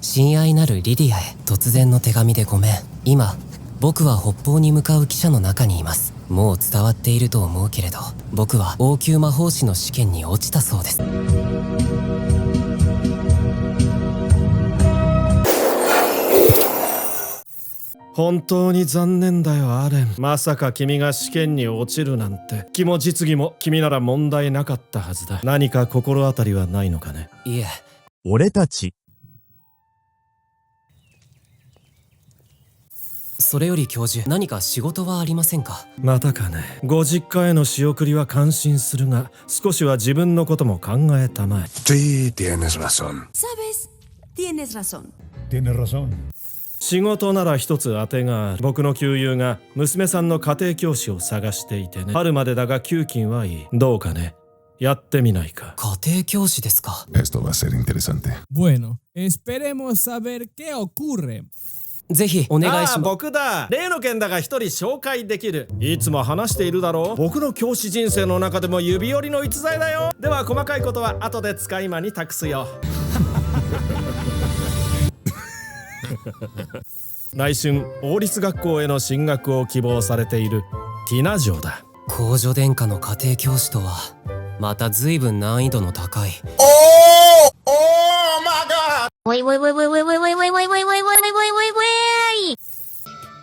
親愛なるリディアへ、突然の手紙でごめん。今僕は北方に向かう汽車の中にいます。もう伝わっていると思うけれど、僕は王宮魔法師の試験に落ちたそうです。本当に残念だよアレン。まさか君が試験に落ちるなんて。気も実技も君なら問題なかったはずだ。何か心当たりはないのかね。いえ。俺たち。それより教授、何か仕事はありませんか？またかね。ご実家への仕送りは感心するが、少しは自分のことも考えたまえ。Sí, tienes razón. ¿Sabes? Tienes razón. Tienes razón. 仕事なら一つ当てがある。僕の旧友が娘さんの家庭教師を探していてね。春までだが給金はいい。どうかね。やってみないか。家庭教師ですか？ Esto va a ser interesante. Bueno, esperemos saber qué ocurre. ぜひお願いします。僕だ。例の件だが一人紹介できる。いつも話しているだろう。僕の教師人生の中でも指折りの逸材だよ。では細かいことは後で使い魔に託すよ。来春王立学校への進学を希望されているティナ嬢だ。公女殿下の家庭教師とはまた随分難易度の高い。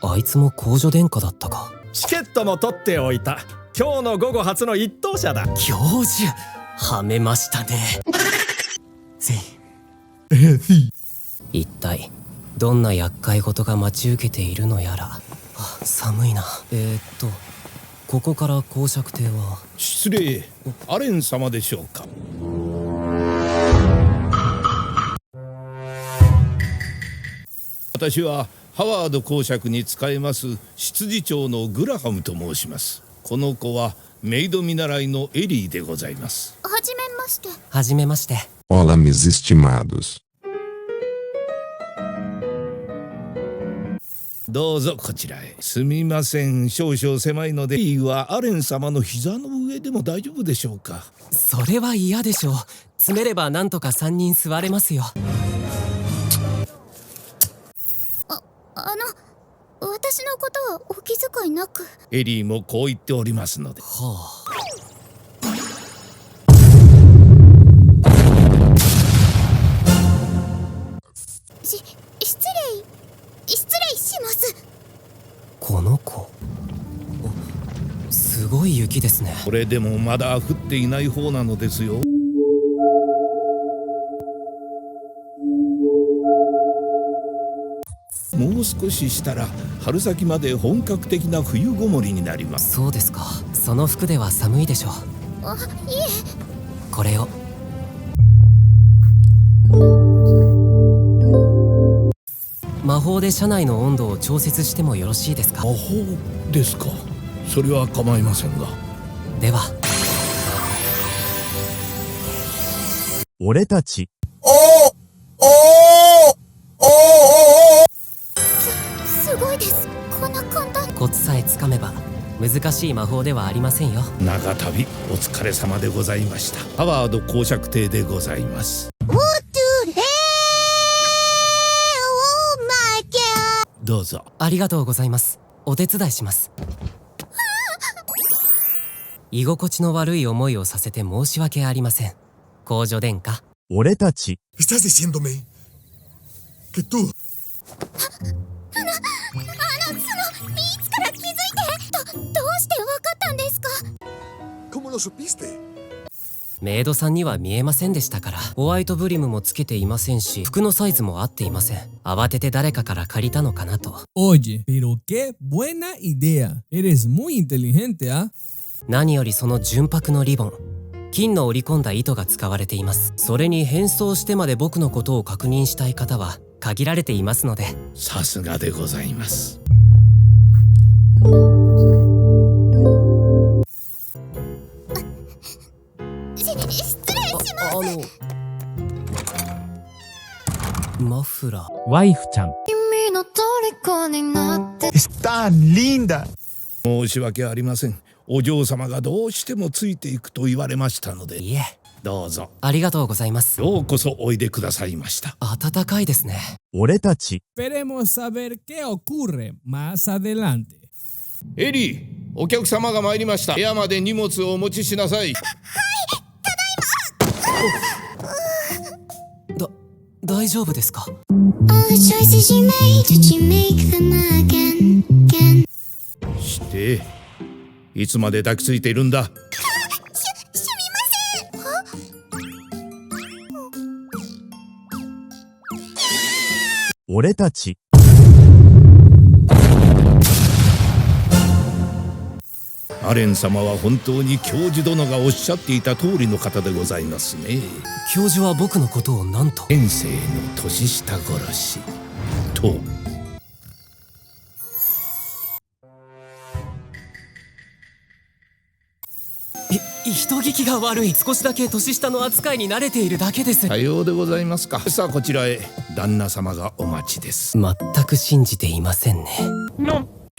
あいつも公女殿下だったか。チケットも取っておいた。今日の午後初の一等車だ。教授はめましたね。一体どんな厄介事が待ち受けているのやら。寒いな。ここから公爵邸は。失礼、アレン様でしょうか。私はハワード公爵に仕えます執事長のグラハムと申します。この子はメイド見習いのエリーでございます。はじめまして。はじめまして。 Hola, mis estimados. どうぞこちらへ。すみません、少々狭いのでエリーはアレン様の膝の上でも大丈夫でしょうか。それは嫌でしょう。詰めればなんとか3人座れますよ。私のことはお気遣いなく。エリーもこう言っておりますので。はあ。失礼します。この子、すごい雪ですね。これでもまだ降っていない方なのですよ。もう少ししたら春先まで本格的な冬ごもりになります。そうですか。その服では寒いでしょう。いえ。これを。魔法で車内の温度を調節してもよろしいですか？魔法ですか。それは構いませんが。では。俺たち。すごいです。こんな簡単。コツさえつかめば難しい魔法ではありませんよ。長旅お疲れ様でございました。ハワード公爵邸でございます。どうぞ。ありがとうございます。お手伝いします。居心地の悪い思いをさせて申し訳ありません。公女殿下。俺たち。¿Estás diciéndome que tú? いつから気づいて。どうしてわかったんですか？ ¿Cómo lo supiste? メイドさんには見えませんでしたから。ホワイトブリムもつけていませんし、服のサイズも合っていません。慌てて誰かから借りたのかなと。Oye, pero qué buena idea. Eres muy inteligente, ¿ah? 何よりその純白のリボン、金の織り込んだ糸が使われています。それに変装してまで僕のことを確認したい方は限られていますので。さすがでございます。失礼します。マフラー。ワイフちゃん。君の虜になって。Es tan linda. 申し訳ありません。お嬢様がどうしてもついていくと言われましたので。いえ、どうぞ。ありがとうございます。ようこそおいでくださいました。暖かいですね。俺たち、 Esperemos saber qué ocurre más adelante. エリー、お客様が参りました。部屋まで荷物をお持ちしなさい。大丈夫ですか？ All the choices you made, did you make them again? していつまで抱きついているんだ。すみません。俺たち、アレン様は本当に教授殿がおっしゃっていた通りの方でございますね。教授は僕のことを何と？天性の年下殺しと。人聞きが悪い。少しだけ年下の扱いに慣れているだけです。さようでございますか。さあこちらへ。旦那様がお待ちです。全く信じていませんね。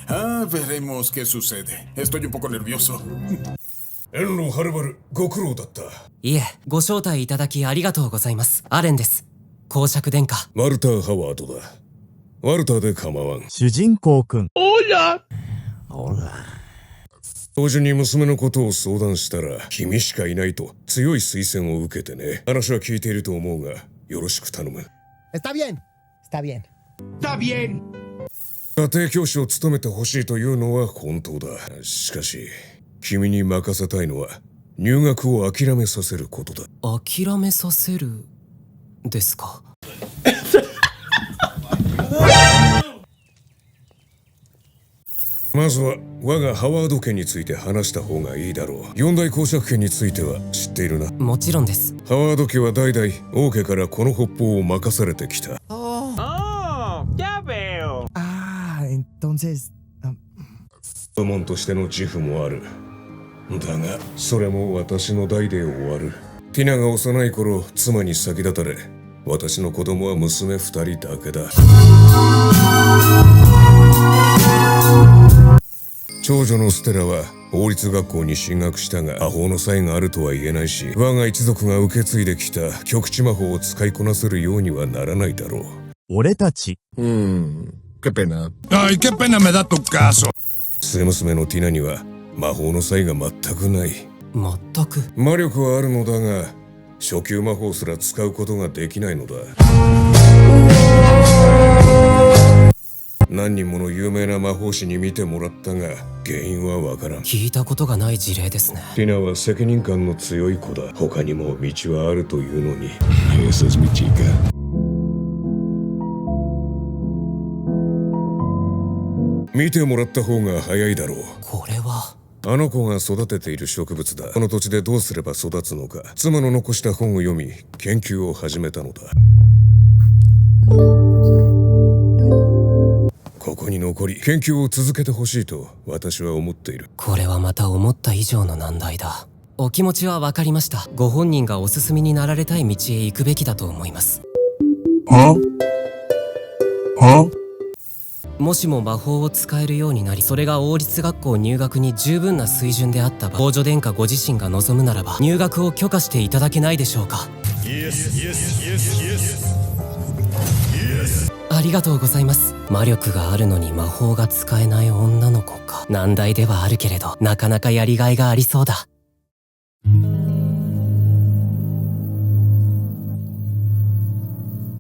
Ah, veremos qué sucede. Estoy un poco nervioso. 遠路はるばるご苦労だった。いえ、ご招待いただきありがとうございます。アレンです。公爵殿下。マルター・ハワードだ。ワルターで構わん。主人公くん、教授に娘のことを相談したら、君しかいないと強い推薦を受けてね。話は聞いていると思うが、よろしく頼む。Está bien, está bien. ¡Está bien! 家庭教師を務めてほしいというのは本当だ。しかし、君に任せたいのは、入学を諦めさせることだ。諦めさせるですか？まずは我がハワード家について話した方がいいだろう。四大公爵家については知っているな。もちろんです。ハワード家は代々王家からこの北方を任されてきた。Ah, entonces... 部門としての自負もある。だがそれも私の代で終わる。ティナが幼い頃妻に先立たれ、私の子供は娘2人だけだ。長女のステラは法律学校に進学したが、魔法の才があるとは言えないし、我が一族が受け継いできた極地魔法を使いこなせるようにはならないだろう。俺たち、qué pena. ¡Ay, qué pena me da tu caso! 末娘のティナには魔法の才が全くない。全く？魔力はあるのだが、初級魔法すら使うことができないのだ。何人もの有名な魔法師に見てもらったが、原因はわからん。聞いたことがない事例ですね。ティナは責任感の強い子だ。他にも道はあるというのに。見てもらった方が早いだろう。これはあの子が育てている植物だ。この土地でどうすれば育つのか、妻の残した本を読み研究を始めたのだ。ここに残り研究を続けてほしいと私は思っている。これはまた思った以上の難題だ。お気持ちは分かりました。ご本人がお進みになられたい道へ行くべきだと思います。もしも魔法を使えるようになり、それが王立学校入学に十分な水準であった場合、王女殿下ご自身が望むならば入学を許可していただけないでしょうか。ありがとうございます。魔力があるのに魔法が使えない女の子か。難題ではあるけれど、なかなかやりがいがありそうだ。